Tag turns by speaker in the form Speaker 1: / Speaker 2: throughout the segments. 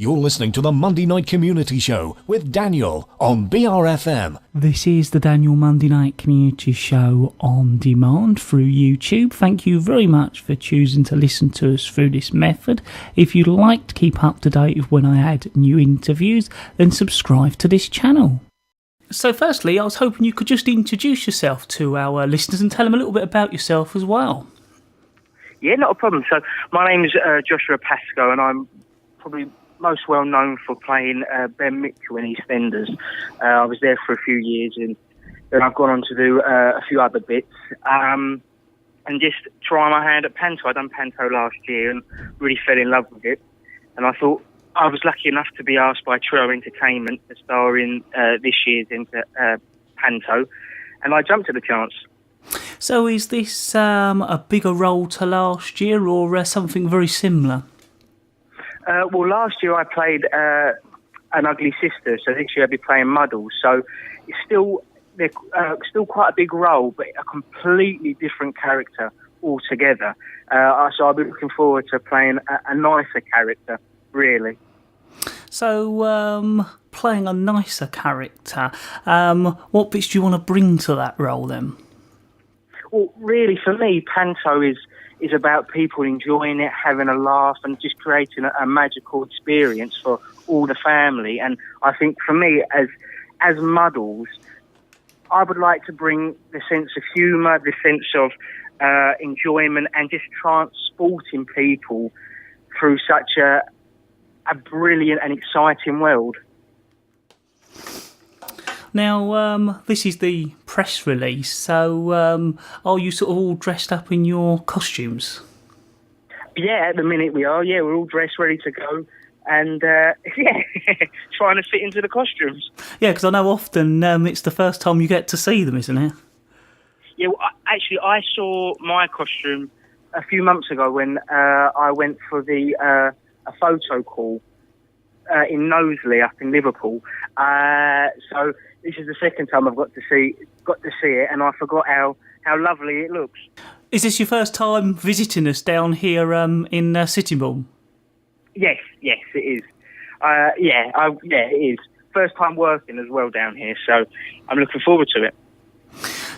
Speaker 1: You're listening to the Monday Night Community Show with Daniel on BRFM.
Speaker 2: This is the Daniel Monday Night Community Show on demand through YouTube. Thank you very much for choosing to listen to us through this method. If you'd like to keep up to date with when I add new interviews, then subscribe to this channel. So firstly, I was hoping you could just introduce yourself to our listeners and tell them a little bit about yourself as well.
Speaker 3: Yeah, not a problem. So my name is Joshua Pascoe, and I'm probably most well known for playing Ben Mitchell in Eastenders. I was there for a few years, and then I've gone on to do a few other bits, and just try my hand at panto. I done panto last year and really fell in love with it. And I thought I was lucky enough to be asked by Trio Entertainment to star in this year's panto, and I jumped at the chance.
Speaker 2: So is this a bigger role to last year, or something very similar?
Speaker 3: Well, last year I played an ugly sister, so this year I'll be playing Muddles. So it's still quite a big role, but a completely different character altogether. So I'll be looking forward to playing a nicer character, really.
Speaker 2: So, playing a nicer character, what bits do you want to bring to that role then?
Speaker 3: Well, really, for me, panto is about people enjoying it, having a laugh, and just creating a magical experience for all the family. And I think for me, as Muddles, I would like to bring the sense of humour, the sense of enjoyment, and just transporting people through such a brilliant and exciting world.
Speaker 2: Now, this is the press release, so are you sort of all dressed up in your costumes?
Speaker 3: Yeah, at the minute we are. Yeah, we're all dressed, ready to go, and yeah, trying to fit into the costumes.
Speaker 2: Yeah, because I know often it's the first time you get to see them, isn't it?
Speaker 3: Yeah, well, actually, I saw my costume a few months ago when I went for a photo call in Knowsley up in Liverpool. So this is the second time I've got to see it, and I forgot how lovely it looks.
Speaker 2: Is this your first time visiting us down here in Sittingbourne?
Speaker 3: Yes, it is. It is. First time working as well down here, so I'm looking forward to it.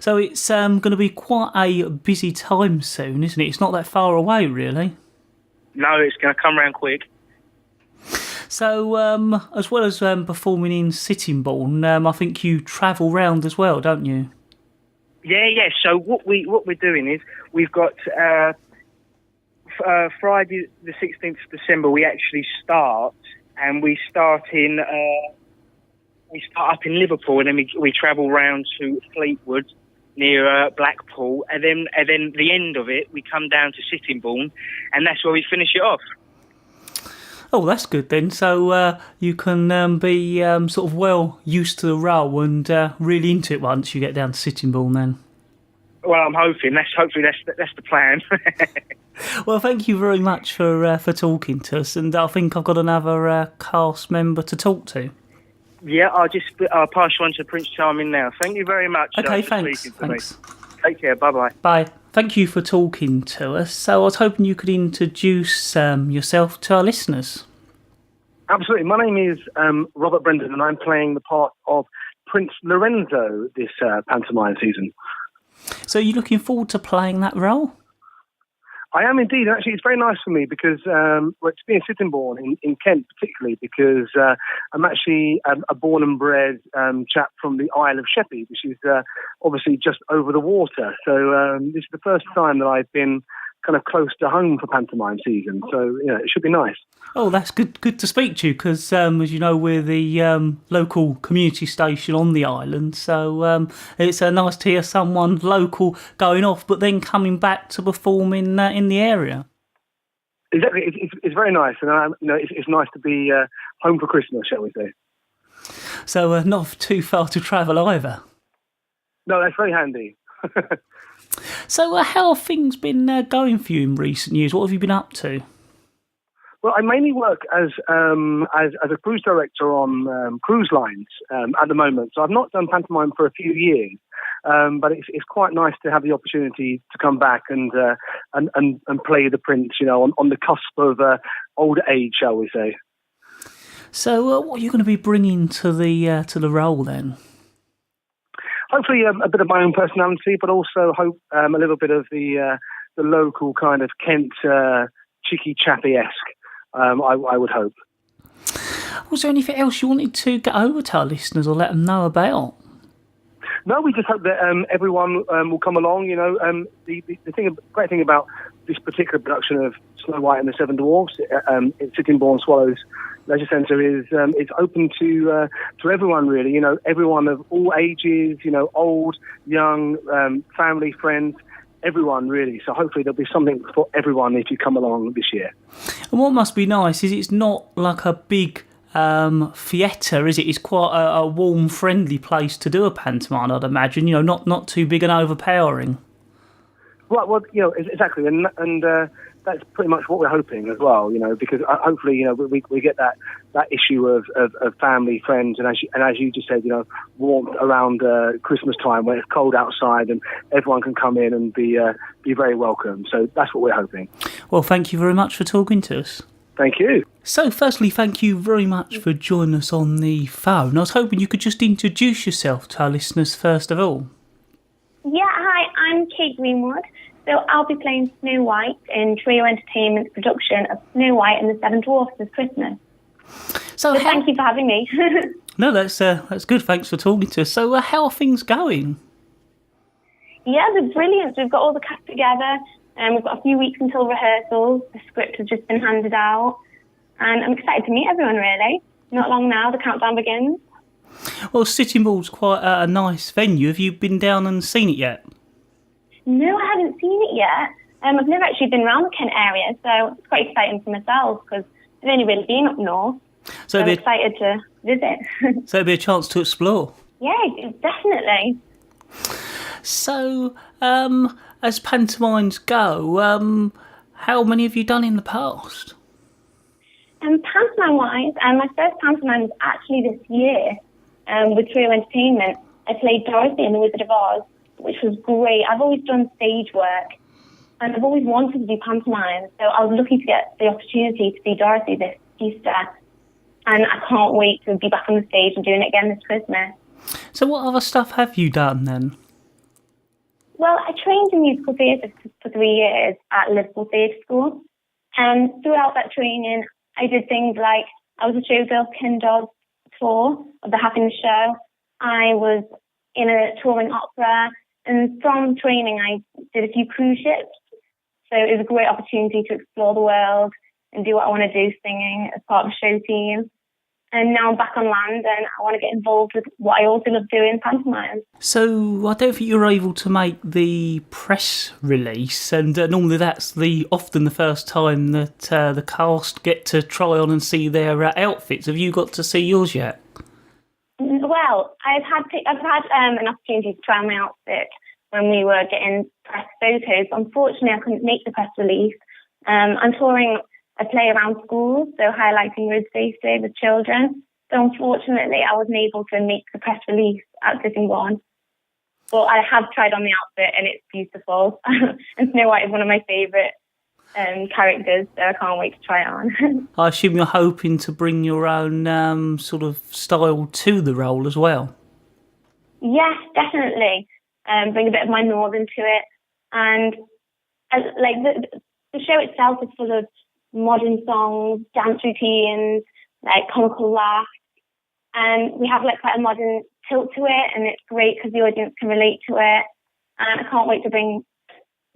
Speaker 2: So it's going to be quite a busy time soon, isn't it? It's not that far away, really.
Speaker 3: No, it's going to come round quick.
Speaker 2: So, as well as performing in Sittingbourne, I think you travel round as well, don't you?
Speaker 3: Yeah. So what we're doing is we've got Friday the 16th of December. We actually start, and we start up in Liverpool, and then we travel round to Fleetwood near Blackpool, and then the end of it we come down to Sittingbourne, and that's where we finish it off.
Speaker 2: Oh, that's good then. So you can be sort of well used to the role and really into it once you get down to Sittingbourne then. Well,
Speaker 3: I'm hoping. Hopefully that's the plan.
Speaker 2: Well, thank you very much for talking to us, and I think I've got another cast member to talk to.
Speaker 3: Yeah, I'll pass you on to Prince Charming now. Thank you very much.
Speaker 2: Okay,
Speaker 3: for
Speaker 2: thanks.
Speaker 3: speaking to me. Take care. Bye-bye.
Speaker 2: Bye. Thank you for talking to us. So I was hoping you could introduce yourself to our listeners.
Speaker 4: Absolutely. My name is Robert Brendan, and I'm playing the part of Prince Lorenzo this pantomime season.
Speaker 2: So are you looking forward to playing that role?
Speaker 4: I am indeed. Actually, it's very nice for me because it's being Sittingbourne in Kent particularly, because I'm actually a born and bred chap from the Isle of Sheppey, which is obviously just over the water. So this is the first time that I've been kind of close to home for pantomime season. So, it should be nice.
Speaker 2: Oh, that's good to speak to you, because, as you know, we're the local community station on the island, so it's nice to hear someone local going off, but then coming back to perform in the area.
Speaker 4: Exactly. It's very nice, and it's nice to be home for Christmas, shall we say.
Speaker 2: So not too far to travel either.
Speaker 4: No, that's very handy.
Speaker 2: So how have things been going for you in recent years? What have you been up to?
Speaker 4: Well, I mainly work as a cruise director on cruise lines at the moment. So I've not done pantomime for a few years, but it's quite nice to have the opportunity to come back and play the prince, on the cusp of old age, shall we say.
Speaker 2: So what are you going to be bringing to the role then?
Speaker 4: Hopefully a bit of my own personality, but also hope a little bit of the local kind of Kent cheeky chappy-esque, I would hope.
Speaker 2: Was there anything else you wanted to get over to our listeners or let them know about?
Speaker 4: No, we just hope that everyone will come along. The great thing about this particular production of Snow White and the Seven Dwarfs at Sittingbourne Swallows Leisure Centre is it's open to everyone, really. Everyone of all ages, old, young, family, friends, everyone, really. So hopefully there'll be something for everyone if you come along this year.
Speaker 2: And what must be nice is it's not like a big theatre, is it? It's quite a warm, friendly place to do a pantomime, I'd imagine. Not too big and overpowering.
Speaker 4: Well, exactly, and that's pretty much what we're hoping as well. Because hopefully, we get that issue of family, friends, and as you just said, warmth around Christmas time when it's cold outside and everyone can come in and be very welcome. So that's what we're hoping.
Speaker 2: Well, thank you very much for talking to us.
Speaker 4: Thank you.
Speaker 2: So, firstly, thank you very much for joining us on the phone. I was hoping you could just introduce yourself to our listeners first of all.
Speaker 5: Yeah, hi, I'm Kate Greenwood. So I'll be playing Snow White in Trio Entertainment's production of Snow White and the Seven Dwarfs this Christmas. So thank you for having me.
Speaker 2: No, that's good. Thanks for talking to us. So how are things going?
Speaker 5: Yeah, they're brilliant. We've got all the cast together, and we've got a few weeks until rehearsals. The script has just been handed out, and I'm excited to meet everyone, really. Not long now, the countdown begins.
Speaker 2: Well, Sittingbourne's quite a nice venue. Have you been down and seen it yet?
Speaker 5: No, I haven't seen it yet. I've never actually been around the Kent area, so it's quite exciting for myself because I've only really been up north. So I'm excited to visit.
Speaker 2: So it'll be a chance to explore.
Speaker 5: Yeah, definitely.
Speaker 2: So, as pantomimes go, how many have you done in the past?
Speaker 5: Pantomime-wise, my first pantomime was actually this year with Trio Entertainment. I played Dorothy in The Wizard of Oz, which was great. I've always done stage work, and I've always wanted to do pantomime, so I was lucky to get the opportunity to be Dorothy this Easter, and I can't wait to be back on the stage and doing it again this Christmas.
Speaker 2: So what other stuff have you done then?
Speaker 5: Well, I trained in musical theatre for 3 years at Liverpool Theatre School, and throughout that training, I did things like I was a showgirl Ken Dodd tour of the Happiness Show. I was in a touring opera, and from training, I did a few cruise ships. So it was a great opportunity to explore the world and do what I want to do, singing as part of a show team. And now I'm back on land, and I want to get involved with what I also love doing, pantomime.
Speaker 2: So I don't think you were able to make the press release, and normally that's often the first time that the cast get to try on and see their outfits. Have you got to see yours yet?
Speaker 5: Well, I've had an opportunity to try on my outfit when we were getting press photos. Unfortunately, I couldn't make the press release. I'm touring a play around schools, so highlighting road safety with children. So unfortunately, I wasn't able to make the press release at Sittingbourne. But I have tried on the outfit, and it's beautiful. And Snow White is one of my favourite characters, so I can't wait to try it on.
Speaker 2: I assume you're hoping to bring your own sort of style to the role as well.
Speaker 5: Yes, definitely. Bring a bit of my northern to it, and the show itself is full of modern songs, dance routines, like comical laughs, and we have quite a modern tilt to it, and it's great because the audience can relate to it. And I can't wait to bring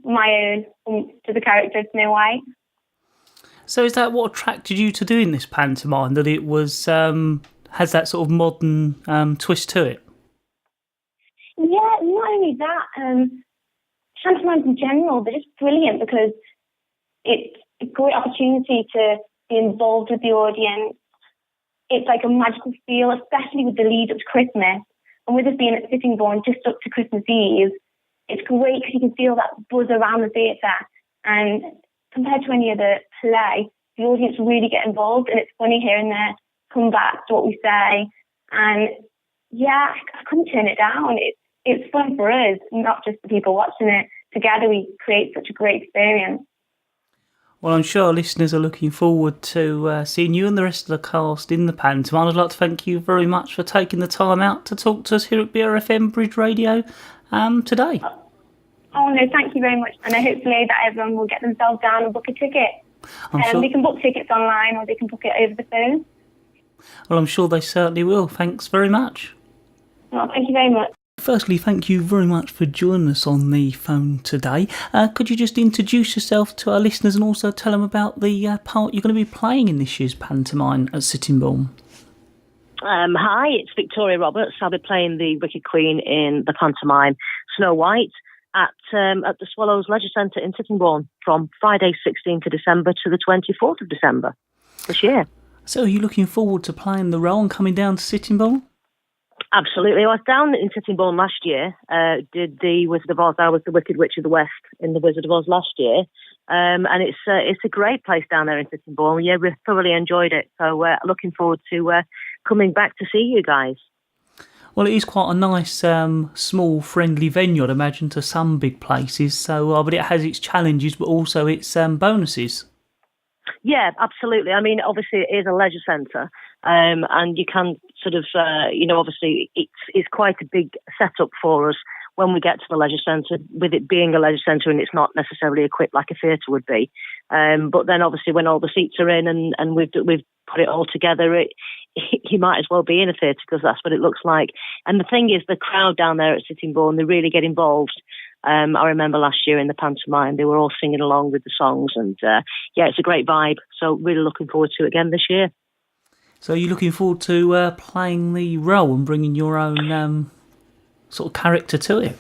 Speaker 5: my own to the character of Snow White.
Speaker 2: So is that what attracted you to doing this pantomime, that it was has that sort of modern twist to it?
Speaker 5: Yeah, not only that, pantomimes in general, they're just brilliant because it's a great opportunity to be involved with the audience. It's like a magical feel, especially with the lead up to Christmas. And with us being at Sittingbourne just up to Christmas Eve, it's great because you can feel that buzz around the theatre. And compared to any other play, the audience really get involved, and it's funny hearing their comebacks to what we say. And yeah, I couldn't turn it down. It's fun for us, not just the people watching it. Together we create such a great experience.
Speaker 2: Well, I'm sure our listeners are looking forward to seeing you and the rest of the cast in the pantomime. I'd like to thank you very much for taking the time out to talk to us here at BRFM Bridge Radio today.
Speaker 5: Oh, no, thank you very much. And hopefully that everyone will get themselves down and book a ticket.
Speaker 2: Sure.
Speaker 5: They can book tickets online or they can book it over the phone.
Speaker 2: Well, I'm sure they certainly will. Thanks very much.
Speaker 5: Well, thank you very much.
Speaker 2: Firstly, thank you very much for joining us on the phone today. Could you just introduce yourself to our listeners and also tell them about the part you're going to be playing in this year's pantomime at Sittingbourne?
Speaker 6: Hi, it's Victoria Roberts. I'll be playing the Wicked Queen in the pantomime Snow White at the Swallows Leisure Centre in Sittingbourne from Friday 16th of December to the 24th of December this year.
Speaker 2: So are you looking forward to playing the role and coming down to Sittingbourne?
Speaker 6: Absolutely. I was down in Sittingbourne last year, did the Wizard of Oz. I was the Wicked Witch of the West in the Wizard of Oz last year. And it's a great place down there in Sittingbourne. Yeah, we thoroughly enjoyed it. So looking forward to coming back to see you guys.
Speaker 2: Well, it is quite a nice, small, friendly venue, I'd imagine, to some big places. So, but it has its challenges, but also its bonuses.
Speaker 6: Yeah, absolutely. I mean, obviously, it is a leisure centre, and you can sort of, obviously, it's quite a big setup for us when we get to the leisure centre, with it being a leisure centre and it's not necessarily equipped like a theatre would be. But then, obviously, when all the seats are in and we've put it all together, you might as well be in a theatre because that's what it looks like. And the thing is, the crowd down there at Sittingbourne, they really get involved. I remember last year in the pantomime, they were all singing along with the songs, and it's a great vibe. So really looking forward to it again this year.
Speaker 2: So you're looking forward to playing the role and bringing your own sort of character to it?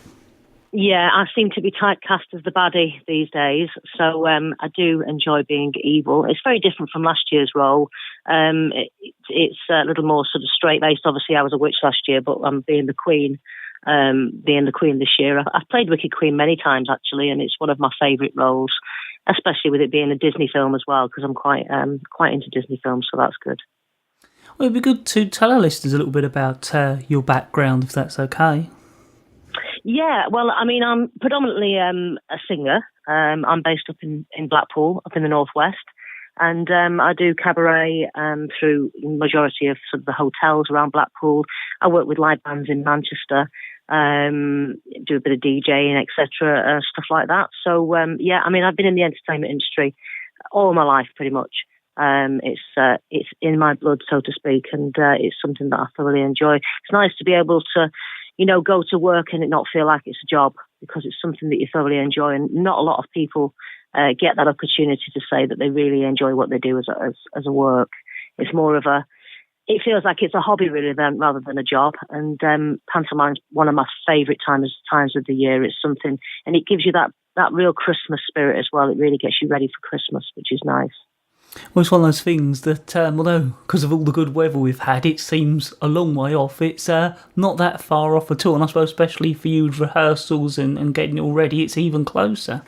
Speaker 6: Yeah, I seem to be typecast as the baddie these days, so I do enjoy being evil. It's very different from last year's role. It's a little more sort of straight-laced. Obviously, I was a witch last year, but I'm being the queen. This year. I've played Wicked Queen many times, actually, and it's one of my favourite roles, especially with it being a Disney film as well, because I'm quite into Disney films, so that's good.
Speaker 2: Well, it'd be good to tell our listeners a little bit about your background, if that's okay.
Speaker 6: Yeah, well, I mean, I'm predominantly a singer. I'm based up in Blackpool, up in the northwest, and I do cabaret through the majority of sort of the hotels around Blackpool. I work with live bands in Manchester, do a bit of DJing, etc., stuff like that. So, I mean, I've been in the entertainment industry all my life, pretty much. It's in my blood, so to speak, and it's something that I thoroughly enjoy. It's nice to be able to, go to work and it not feel like it's a job, because it's something that you thoroughly enjoy, and not a lot of people get that opportunity to say that they really enjoy what they do as a work. It's more of it feels like it's a hobby really rather than a job. And pantomime's one of my favourite times of the year. It's something, and it gives you that real Christmas spirit as well. It really gets you ready for Christmas, which is nice.
Speaker 2: Well, it's one of those things that, although because of all the good weather we've had, it seems a long way off. It's not that far off at all, and I suppose especially for you with rehearsals and getting it all ready, it's even closer.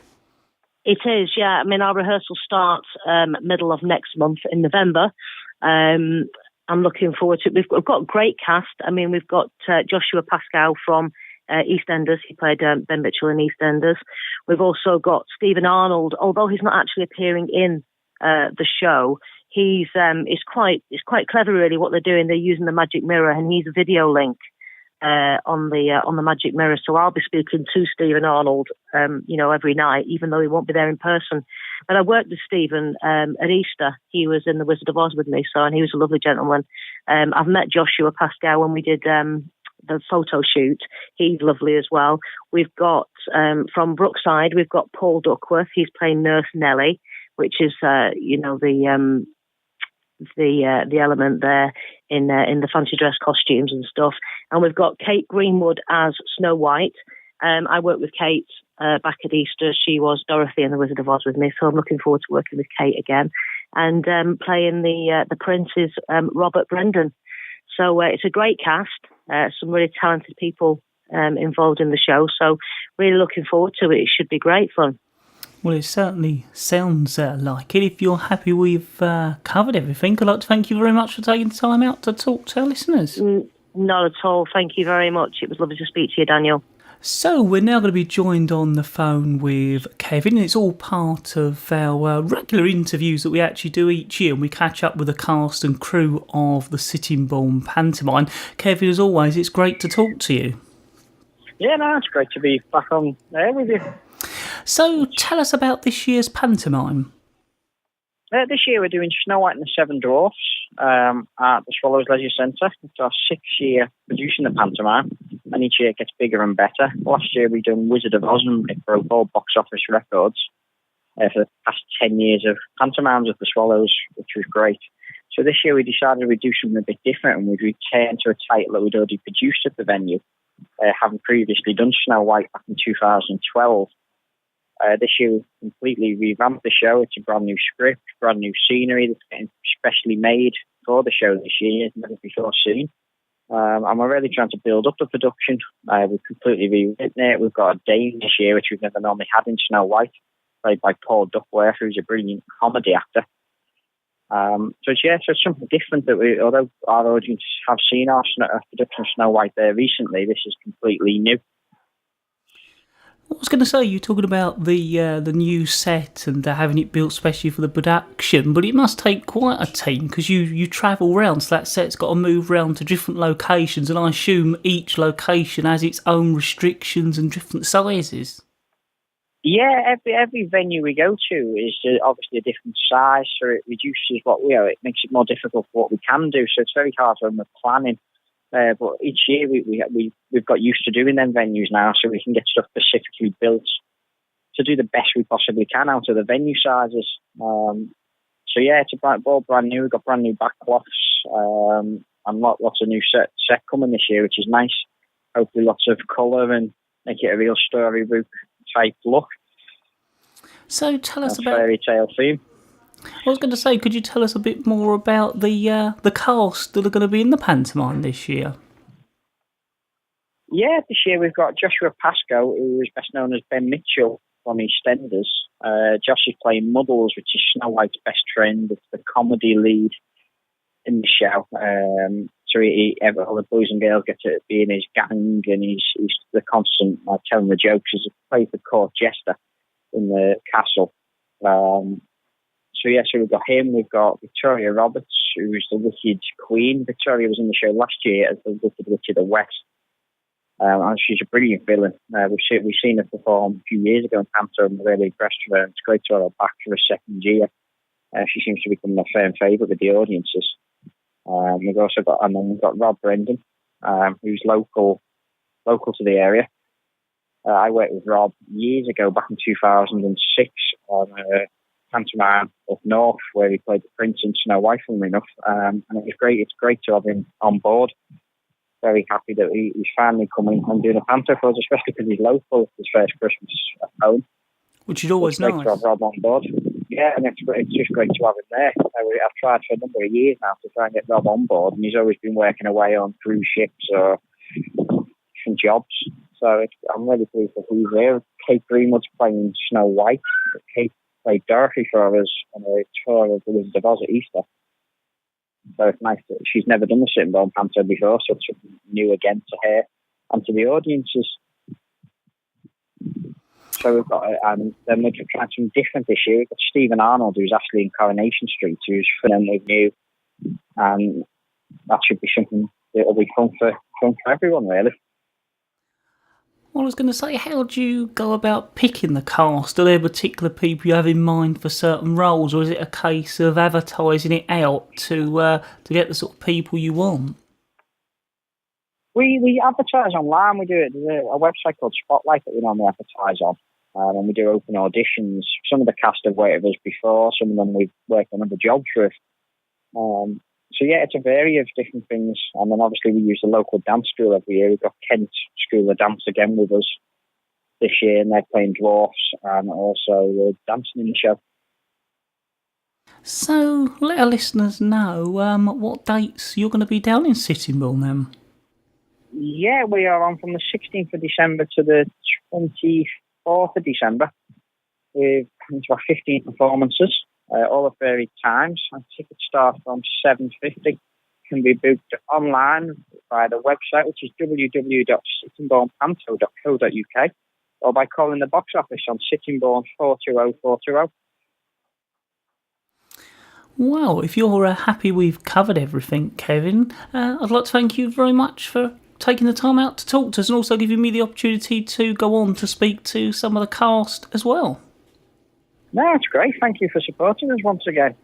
Speaker 6: It is, yeah. I mean, our rehearsal starts middle of next month in November. I'm looking forward to it. We've got a great cast. I mean, we've got Joshua Pascoe from Eastenders. He played Ben Mitchell in Eastenders. We've also got Stephen Arnold, although he's not actually appearing in the show. He's quite clever really what they're doing. They're using the magic mirror, and he's a video link on the magic mirror. So I'll be speaking to Stephen Arnold every night, even though he won't be there in person. But I worked with Stephen at Easter. He was in the Wizard of Oz with me, and he was a lovely gentleman. I've met Joshua Pascoe when we did the photo shoot. He's lovely as well. We've got from Brookside, we've got Paul Duckworth. He's playing Nurse Nelly, which is the element there in the fancy dress costumes and stuff. And we've got Kate Greenwood as Snow White. I worked with Kate back at Easter. She was Dorothy in the Wizard of Oz with me, so I'm looking forward to working with Kate again. And playing the prince is Robert Brendan. So it's a great cast, some really talented people involved in the show. So really looking forward to it. It should be great fun.
Speaker 2: Well, it certainly sounds like it. If you're happy we've covered everything, I'd like to thank you very much for taking the time out to talk to our listeners.
Speaker 6: Not at all. Thank you very much. It was lovely to speak to you, Daniel.
Speaker 2: So we're now going to be joined on the phone with Kevin. It's all part of our regular interviews that we actually do each year, and we catch up with the cast and crew of the Sittingbourne Pantomime. Kevin, as always, it's great to talk to you.
Speaker 7: Yeah, no, it's great to be back on there with you.
Speaker 2: So tell us about this year's pantomime.
Speaker 7: This year we're doing Snow White and the Seven Dwarfs at the Swallows Leisure Centre. It's our 6th year producing the pantomime, and each year it gets bigger and better. Last year we done Wizard of Oz, and it broke all box office records for the past 10 years of pantomimes at the Swallows, which was great. So this year we decided we'd do something a bit different, and we'd return to a title that we'd already produced at the venue, having previously done Snow White back in 2012. This year we've completely revamped the show. It's a brand new script, brand new scenery that's getting specially made for the show this year, never before seen. And we're really trying to build up the production. We've completely rewritten it. We've got a Dane this year, which we've never normally had in Snow White, played by Paul Duckworth, who's a brilliant comedy actor. So it's something different that although our audience have seen our production of Snow White there recently, this is completely new.
Speaker 2: I was going to say, you're talking about the new set and having it built specially for the production, but it must take quite a team because you travel around, so that set's got to move around to different locations, and I assume each location has its own restrictions and different sizes.
Speaker 7: Yeah, every venue we go to is obviously a different size, so it reduces it makes it more difficult for what we can do, so it's very hard when we're planning. But each year we've got used to doing them venues now, so we can get stuff specifically built to do the best we possibly can out of the venue sizes. So yeah, it's all brand new. We've got brand new backcloths and lots of new set coming this year, which is nice. Hopefully lots of colour and make it a real storybook type look.
Speaker 2: So tell us about
Speaker 7: fairy tale theme.
Speaker 2: I was going to say, could you tell us a bit more about the cast that are going to be in the pantomime this year?
Speaker 7: Yeah, this year we've got Joshua Pascoe, who is best known as Ben Mitchell from EastEnders. Josh is playing Muddles, which is Snow White's best friend. It's the comedy lead in the show. So all the boys and girls get to be in his gang, and he's the constant telling the jokes. He's played the court jester in the castle. So we've got him. We've got Victoria Roberts, who's the Wicked Queen. Victoria was in the show last year as the Wicked Witch of the West. And she's a brilliant villain. We've seen her perform a few years ago in Panto, and we're really impressed with her. It's great to have her back for a second year. She seems to become a firm favourite with the audiences. We've also got Rob Brendan, who's local to the area. I worked with Rob years ago, back in 2006, on pantomime up north, where he played the Prince in Snow White, funnily enough, and it was great. It's great to have him on board. Very happy that he's finally coming and doing a panto for us, especially because he's local. It's his first Christmas at home,
Speaker 2: which is always nice.
Speaker 7: Great to have Rob on board. Yeah, and it's just great to have him there. I've tried for a number of years now to try and get Rob on board, and he's always been working away on cruise ships or different jobs. So I'm really pleased that he's there. Kate Greenwood's playing Snow White. Kate played Dorothy for us on a tour of the Wizard of Oz at Easter. So it's nice that she's never done the Sittingbourne panto before, so it's something new again to her and to the audiences. So we've got, and then we're trying something different this year. We've got Stephen Arnold, who's actually in Coronation Street, who's phenomenally new, and that should be something that'll be fun for everyone, really.
Speaker 2: Well, I was going to say, how do you go about picking the cast? Are there particular people you have in mind for certain roles, or is it a case of advertising it out to get the sort of people you want?
Speaker 7: We advertise online. We do it. There's a website called Spotlight that we normally advertise on, and we do open auditions. Some of the cast have worked with us before. Some of them we've worked on other jobs with. So yeah, it's a variety of different things. And then obviously we use the local dance school every year. We've got Kent School of Dance again with us this year, and they're playing dwarfs and also dancing in the show.
Speaker 2: So let our listeners know what dates you're going to be down in Sittingbourne then.
Speaker 7: Yeah, we are on from the 16th of December to the 24th of December. We've come to our 15 performances. All at varied times, and tickets start from $7.50. Can be booked online via the website, which is www.sittingbournepanto.co.uk, or by calling the box office on Sittingbourne 420 420.
Speaker 2: Well, if you're happy we've covered everything, Kevin, I'd like to thank you very much for taking the time out to talk to us and also giving me the opportunity to go on to speak to some of the cast as well.
Speaker 7: No, it's great. Thank you for supporting us once again.